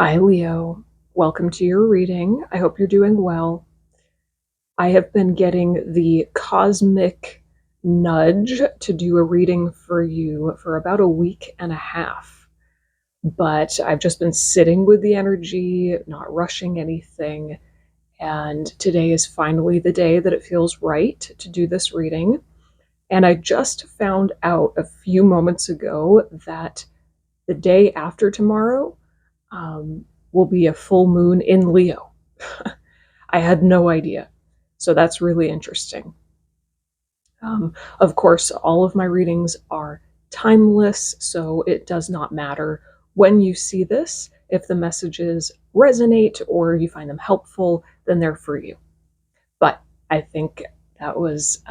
Hi, Leo. Welcome to your reading. I hope you're doing well. I have been getting the cosmic nudge to do a reading for you for about a week and a half, but I've just been sitting with the energy, not rushing anything, and today is finally the day that it feels right to do this reading. And I just found out a few moments ago that the day after tomorrow, um, will be a full moon in Leo. I had no idea. So that's really interesting. Of course, all of my readings are timeless, so it does not matter when you see this. If the messages resonate or you find them helpful, then they're for you. But I think that was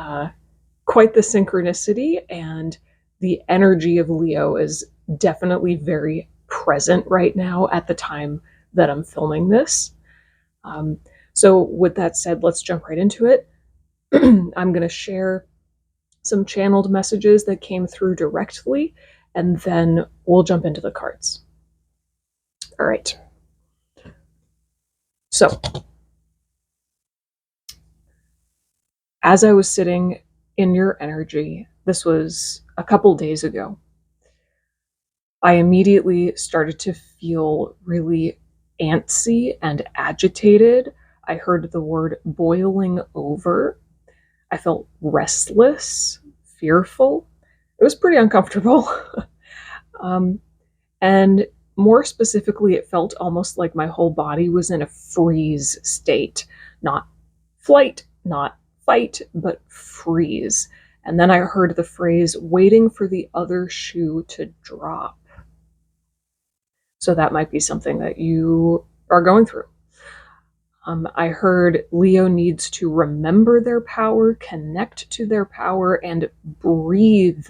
quite the synchronicity, and the energy of Leo is definitely very present right now at the time that I'm filming this. Um, so, with that said, let's jump right into it. I'm going to share some channeled messages that came through directly, and then we'll jump into the cards. All right. So, as I was sitting in your energy, this was a couple days ago, I immediately started to feel really antsy and agitated. I heard the word boiling over. I felt restless, fearful. It was pretty uncomfortable. um, and more specifically, it felt almost like my whole body was in a freeze state. Not flight, not fight, but freeze. And then I heard the phrase, waiting for the other shoe to drop. So that might be something that you are going through. I heard Leo needs to remember their power, connect to their power, and breathe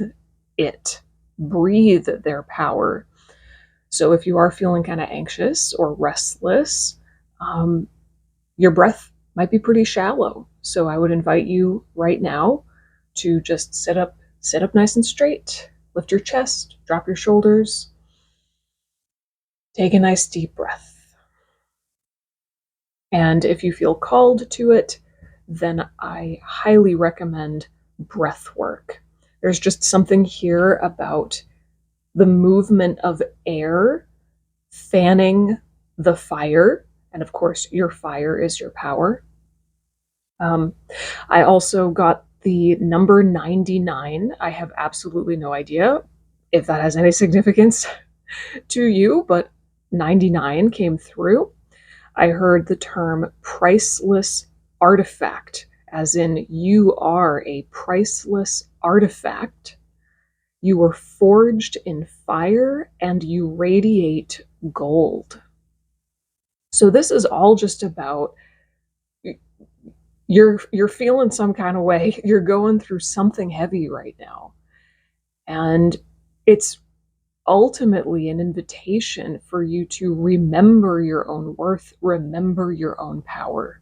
it. Breathe their power. So if you are feeling kind of anxious or restless, your breath might be pretty shallow. So I would invite you right now to just sit up nice and straight, lift your chest, drop your shoulders, take a nice deep breath. And if you feel called to it, then I highly recommend breath work. There's just something here about the movement of air fanning the fire. And of course, your fire is your power. I also got the number 99. I have absolutely no idea if that has any significance to you, but 99 came through. I heard the term priceless artifact, as in you are a priceless artifact. You were forged in fire and you radiate gold. So this is all just about you're feeling some kind of way. You're going through something heavy right now. And it's ultimately an invitation for you to remember your own worth, remember your own power,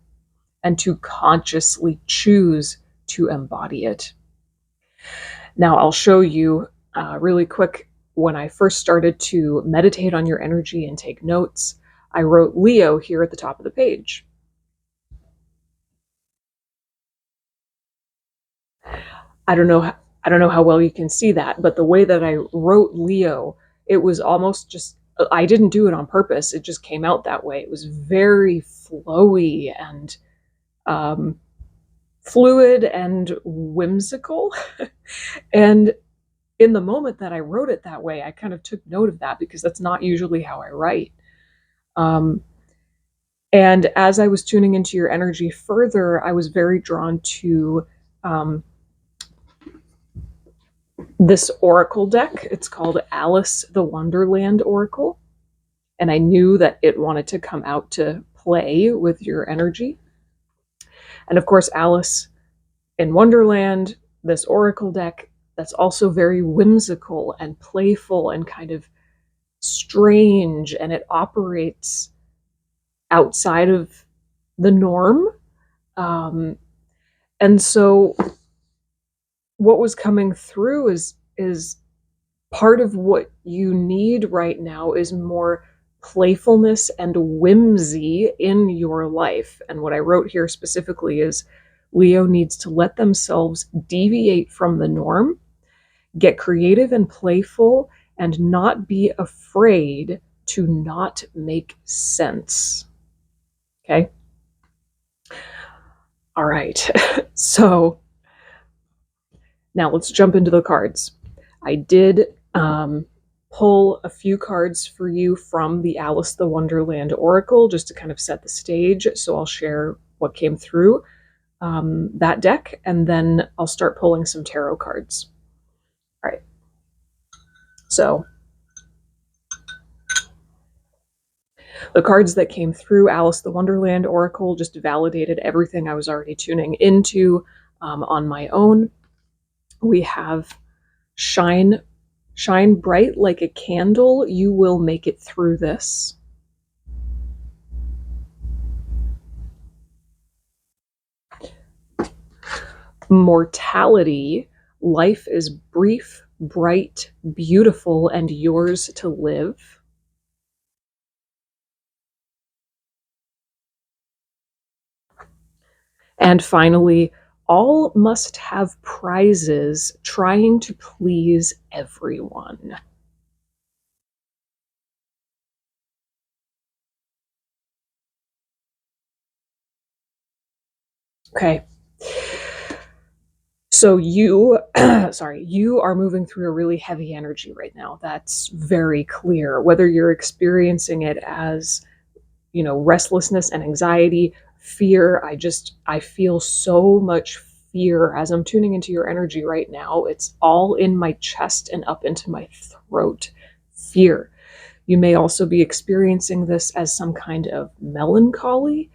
and to consciously choose to embody it. Now, I'll show you really quick. When I first started to meditate on your energy and take notes, I wrote Leo here at the top of the page. I don't know how well you can see that, but the way that I wrote Leo, it was almost just, I didn't do it on purpose. It just came out that way. It was very flowy and fluid and whimsical. And in the moment that I wrote it that way, I kind of took note of that because that's not usually how I write. Um, and as I was tuning into your energy further, I was very drawn to this oracle deck. It's called Alice the Wonderland Oracle. And I knew that it wanted to come out to play with your energy. And of course, Alice in Wonderland, this oracle deck that's also very whimsical and playful and kind of strange, and it operates outside of the norm. And so what was coming through is part of what you need right now is more playfulness and whimsy in your life. And what I wrote here specifically is Leo needs to let themselves deviate from the norm, get creative and playful, and not be afraid to not make sense. Okay? All right. So now let's jump into the cards. I did pull a few cards for you from the Alice the Wonderland Oracle just to kind of set the stage. So I'll share what came through that deck, and then I'll start pulling some tarot cards. All right. So the cards that came through Alice the Wonderland Oracle just validated everything I was already tuning into on my own. We have shine bright like a candle. You will make it through this. Mortality. Life is brief, bright, beautiful, and yours to live. And finally, all must have prizes, trying to please everyone. Okay. So you, you are moving through a really heavy energy right now. That's very clear. Whether you're experiencing it as, restlessness and anxiety, fear, I feel so much fear as I'm tuning into your energy right now. It's all in my chest and up into my throat. Fear. You may also be experiencing this as some kind of melancholy.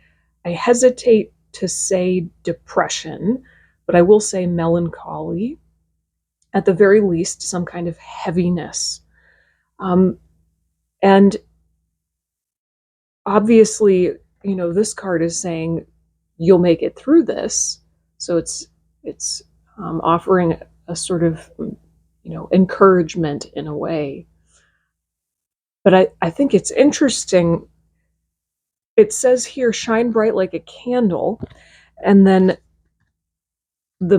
I hesitate to say depression, but I will say melancholy. At the very least, some kind of heaviness. And obviously, this card is saying you'll make it through this. So it's offering a sort of, encouragement in a way. But I think it's interesting. It says here, shine bright like a candle. And then the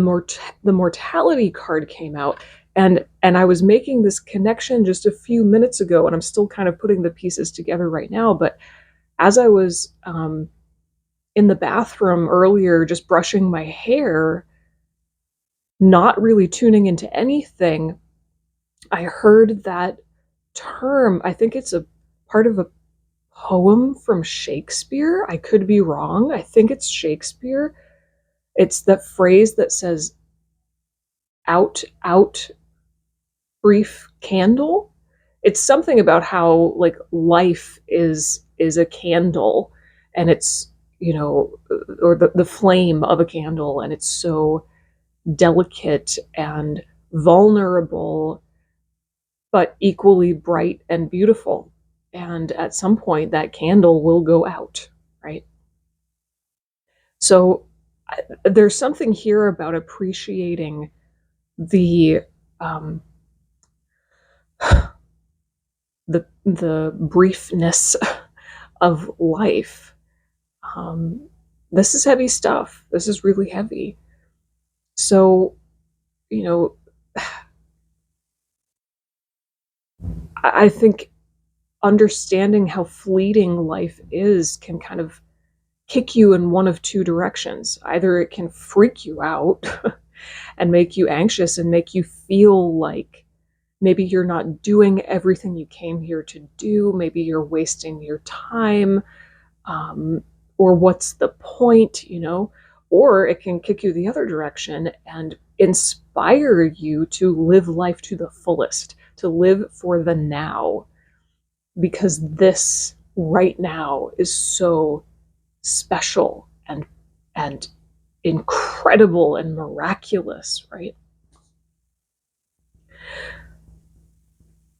mortality card came out. And I was making this connection just a few minutes ago, and I'm still kind of putting the pieces together right now. But as I was in the bathroom earlier, just brushing my hair, not really tuning into anything, I heard that term. I think it's a part of a poem from Shakespeare. I could be wrong. I think it's Shakespeare. It's that phrase that says, out, brief candle. It's something about how like life is a candle, and it's, or the flame of a candle, and it's so delicate and vulnerable, but equally bright and beautiful. And at some point, that candle will go out, right? So there's something here about appreciating the the briefness of life. This is heavy stuff. This is really heavy. So, I think understanding how fleeting life is can kind of kick you in one of two directions. Either it can freak you out and make you anxious and make you feel like maybe you're not doing everything you came here to do. Maybe you're wasting your time. Or what's the point, Or it can kick you the other direction and inspire you to live life to the fullest, to live for the now, because this right now is so special and incredible and miraculous, right?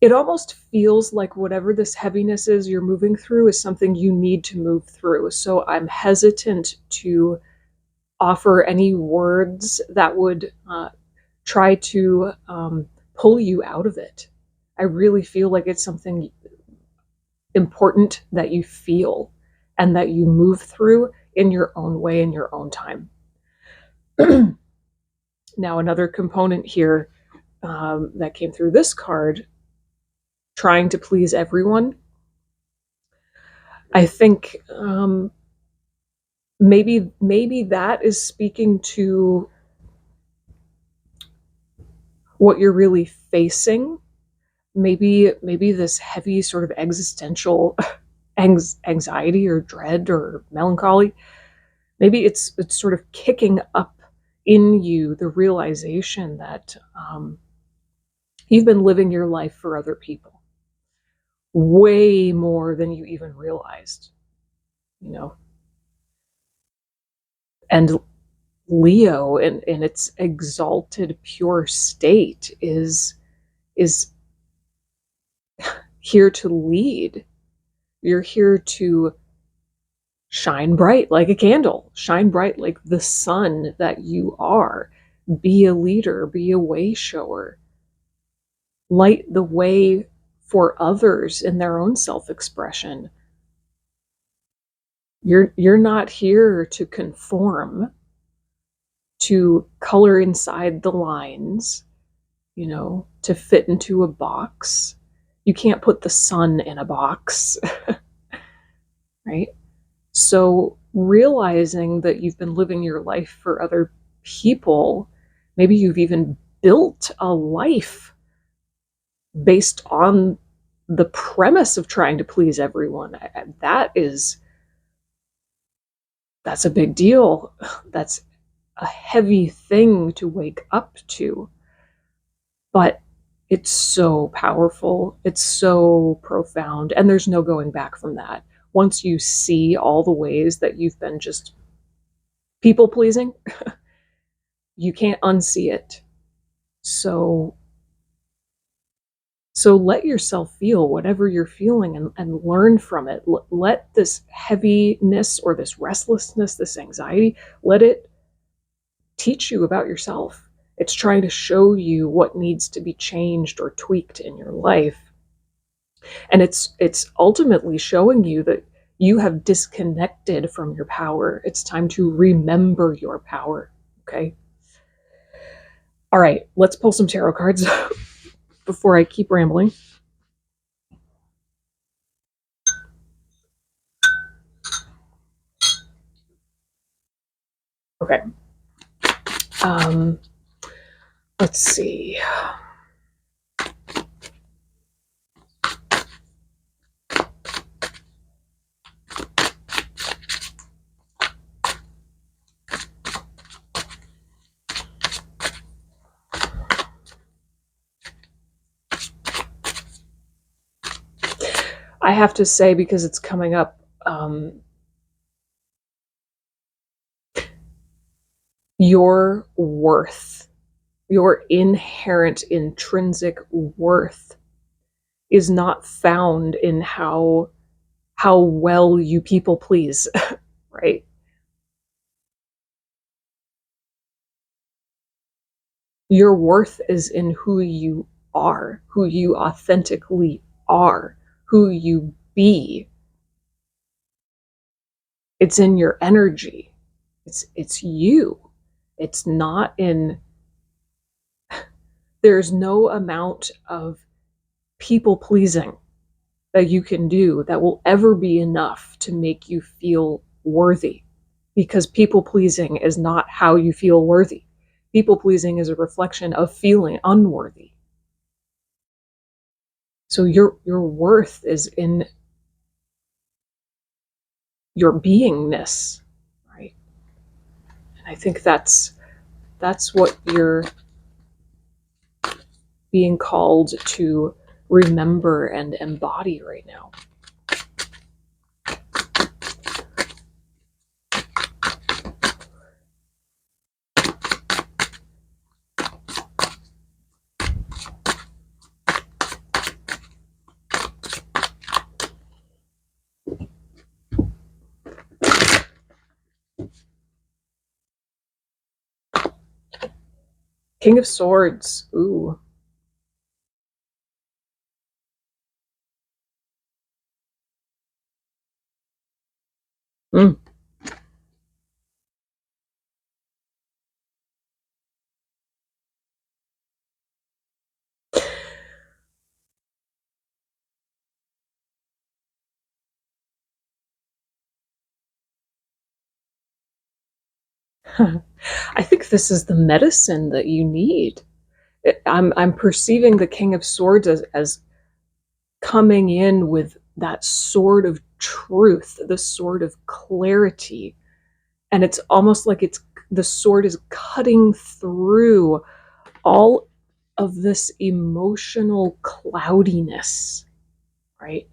It almost feels like whatever this heaviness is you're moving through is something you need to move through. So I'm hesitant to offer any words that would try to pull you out of it. I really feel like it's something important that you feel and that you move through in your own way, in your own time. Now, another component here that came through this card, trying to please everyone. I think maybe that is speaking to what you're really facing. Maybe this heavy sort of existential anxiety or dread or melancholy. Maybe it's sort of kicking up in you the realization that you've been living your life for other people way more than you even realized, you know. And Leo in its exalted pure state is here to lead. You're here to shine bright like a candle, shine bright like the sun that you are. Be a leader, be a way shower, light the way for others in their own self-expression. You're not here to conform, to color inside the lines, you know, to fit into a box. You can't put the sun in a box, right? So realizing that you've been living your life for other people, maybe you've even built a life based on the premise of trying to please everyone. That's a big deal. That's a heavy thing to wake up to. But it's so powerful. It's so profound. And there's no going back from that. Once you see all the ways that you've been just people pleasing, you can't unsee it. So let yourself feel whatever you're feeling and learn from it. Let this heaviness or this restlessness, this anxiety, let it teach you about yourself. It's trying to show you what needs to be changed or tweaked in your life. And it's ultimately showing you that you have disconnected from your power. It's time to remember your power. Okay. All right, let's pull some tarot cards before I keep rambling. Okay. Let's see. I have to say, because it's coming up, your worth, your inherent intrinsic worth is not found in how well you people please, right? Your worth is in who you are, who you authentically are, who you be. It's in your energy. It's you. It's not in, there's no amount of people pleasing that you can do that will ever be enough to make you feel worthy, because people pleasing is not how you feel worthy. People pleasing is a reflection of feeling unworthy. So your worth is in your beingness, right? And I think that's what you're being called to remember and embody right now. King of Swords. Ooh. Mm. I think this is the medicine that you need. I'm perceiving the King of Swords as coming in with that sword of truth, the sword of clarity. And it's almost like the sword is cutting through all of this emotional cloudiness, right?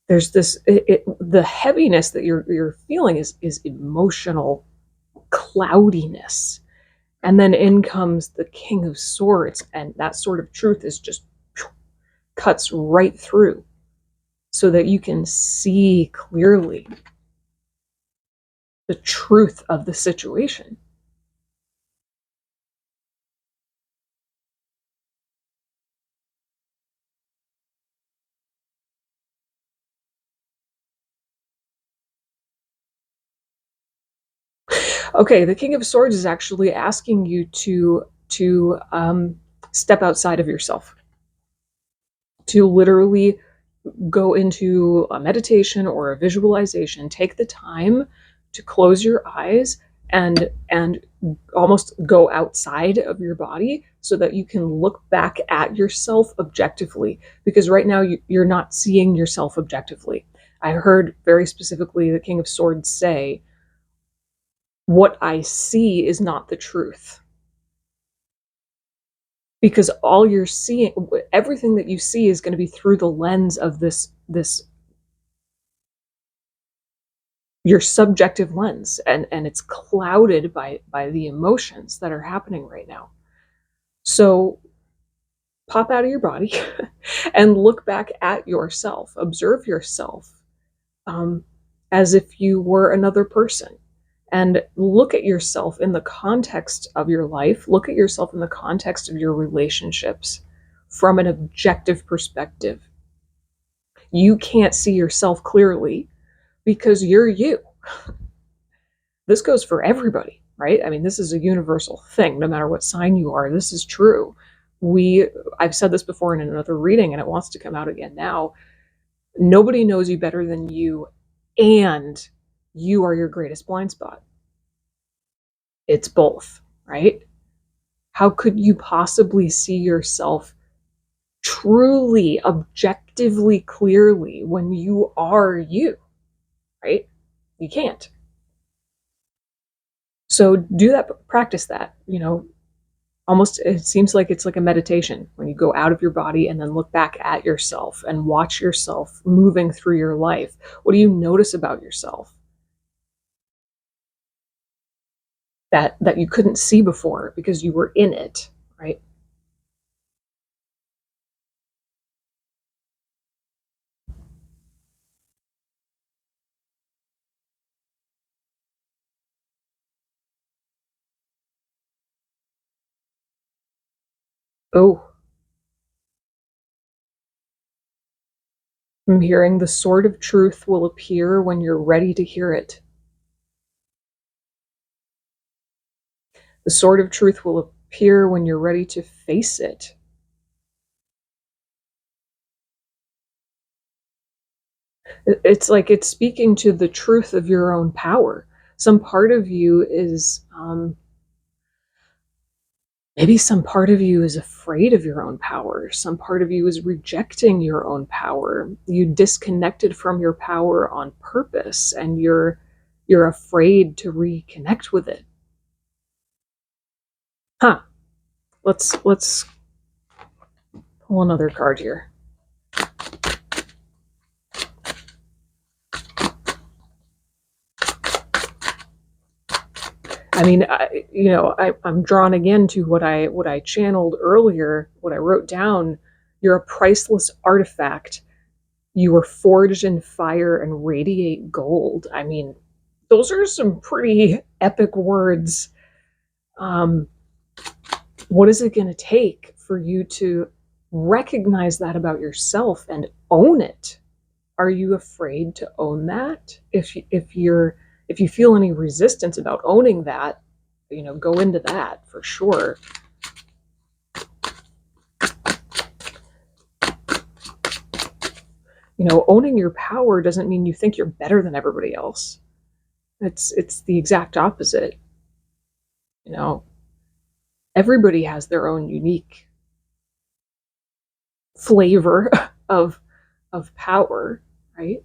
There's the heaviness that you're feeling is emotional cloudiness. And then in comes the King of Swords, and that sword of truth is just cuts right through so that you can see clearly the truth of the situation. Okay, the King of Swords is actually asking you to step outside of yourself, to literally go into a meditation or a visualization. Take the time to close your eyes and almost go outside of your body so that you can look back at yourself objectively, because right now you're not seeing yourself objectively. I heard very specifically the King of Swords say, what I see is not the truth, because all you're seeing, everything that you see is going to be through the lens of this your subjective lens, and it's clouded by the emotions that are happening right now. So pop out of your body and look back at yourself, observe yourself, um, as if you were another person, and look at yourself in the context of your life, look at yourself in the context of your relationships from an objective perspective. You can't see yourself clearly because you're you. This goes for everybody, right? I mean, this is a universal thing. No matter what sign you are, this is true. I've said this before in another reading, and it wants to come out again now. Nobody knows you better than you, and you are your greatest blind spot. It's both, right? How could you possibly see yourself truly, objectively, clearly when you are you, right? You can't. So do that, practice that, almost, it seems like it's like a meditation when you go out of your body and then look back at yourself and watch yourself moving through your life. What do you notice about yourself that you couldn't see before because you were in it, right? Oh, I'm hearing the sword of truth will appear when you're ready to hear it. The sword of truth will appear when you're ready to face it. It's like it's speaking to the truth of your own power. Some part of you is maybe some part of you is afraid of your own power. Some part of you is rejecting your own power. You disconnected from your power on purpose, and you're afraid to reconnect with it. Huh. Let's pull another card here. I mean, I'm drawn again to what I channeled earlier, what I wrote down. You're a priceless artifact. You were forged in fire and radiate gold. I mean, those are some pretty epic words. Um, what is it going to take for you to recognize that about yourself and own it? Are you afraid to own that? If you feel any resistance about owning that, go into that for sure. Owning your power doesn't mean you think you're better than everybody else. It's the exact opposite. Everybody has their own unique flavor of power, right?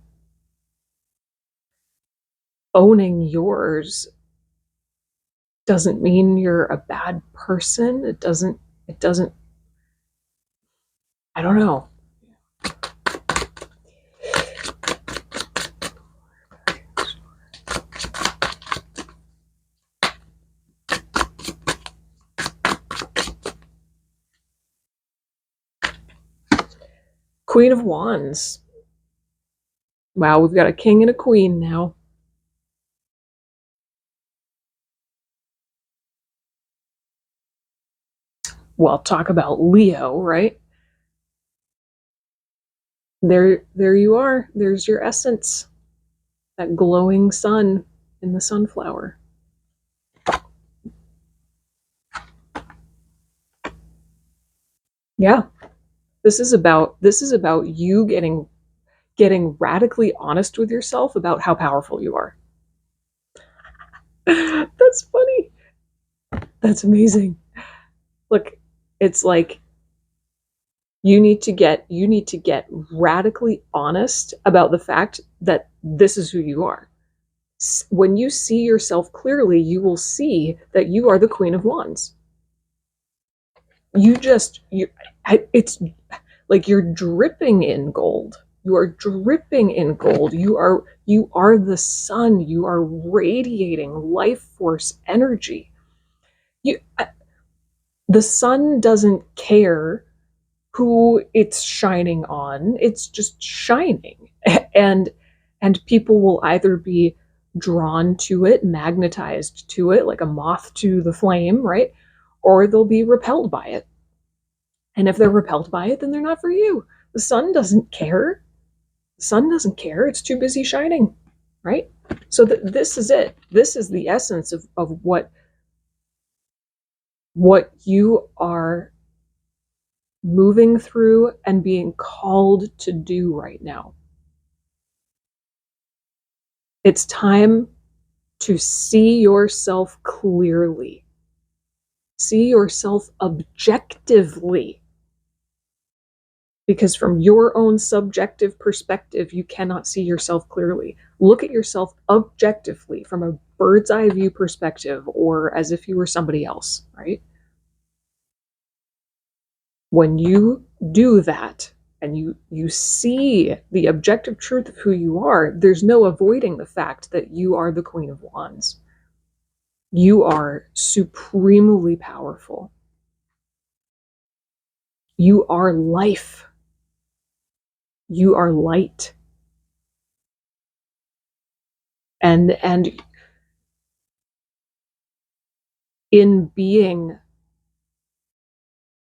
Owning yours doesn't mean you're a bad person. It doesn't I don't know. Queen of Wands. Wow, we've got a king and a queen now. Well, talk about Leo, right? There you are. There's your essence. That glowing sun in the sunflower. Yeah. This is about you getting radically honest with yourself about how powerful you are. That's funny. That's amazing. Look, it's like you need to get radically honest about the fact that this is who you are. When you see yourself clearly, you will see that you are the Queen of Wands. It's like you're dripping in gold. You are dripping in gold. You are the sun. You are radiating life force energy. You The sun doesn't care who it's shining on. It's just shining. And people will either be drawn to it, magnetized to it like a moth to the flame, right? Or they'll be repelled by it. And if they're repelled by it, then they're not for you. The sun doesn't care. The sun doesn't care. It's too busy shining, right? So this is it. This is the essence of what you are moving through and being called to do right now. It's time to see yourself clearly. See yourself objectively. Because from your own subjective perspective, you cannot see yourself clearly. Look at yourself objectively from a bird's eye view perspective, or as if you were somebody else, right? When you do that and you see the objective truth of who you are, there's no avoiding the fact that you are the Queen of Wands. You are supremely powerful. You are life. You are light. And in being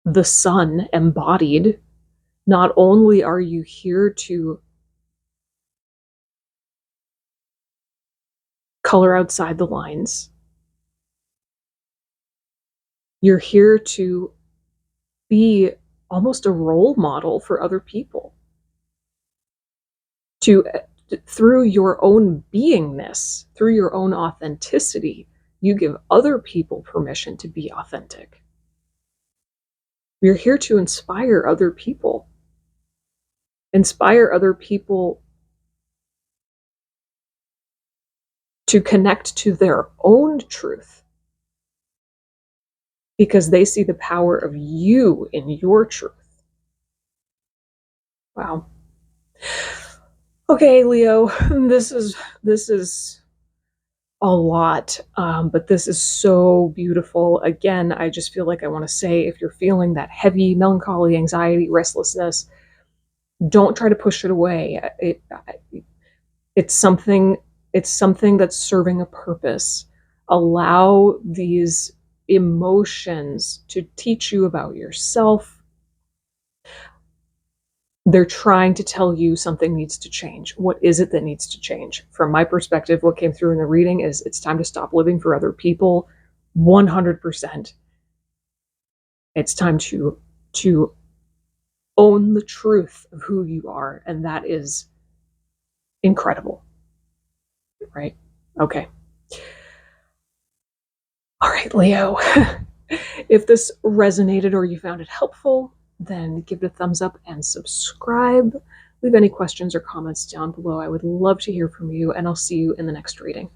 the sun embodied, not only are you here to color outside the lines, you're here to be almost a role model for other people. Through your own beingness, through your own authenticity, you give other people permission to be authentic. You're here to inspire other people. Inspire other people to connect to their own truth because they see the power of you in your truth. Wow. Okay, Leo, this is a lot, but this is so beautiful. Again, I just feel like I want to say, if you're feeling that heavy melancholy, anxiety, restlessness, don't try to push it away. It's something that's serving a purpose. Allow these emotions to teach you about yourself. they're trying to tell you something needs to change. What is it that needs to change? From my perspective, what came through in the reading is it's time to stop living for other people. 100%. It's time to own the truth of who you are, and that is incredible, right? Okay. All right, Leo. If this resonated or you found it helpful, then give it a thumbs up and subscribe. Leave any questions or comments down below. I would love to hear from you, and I'll see you in the next reading.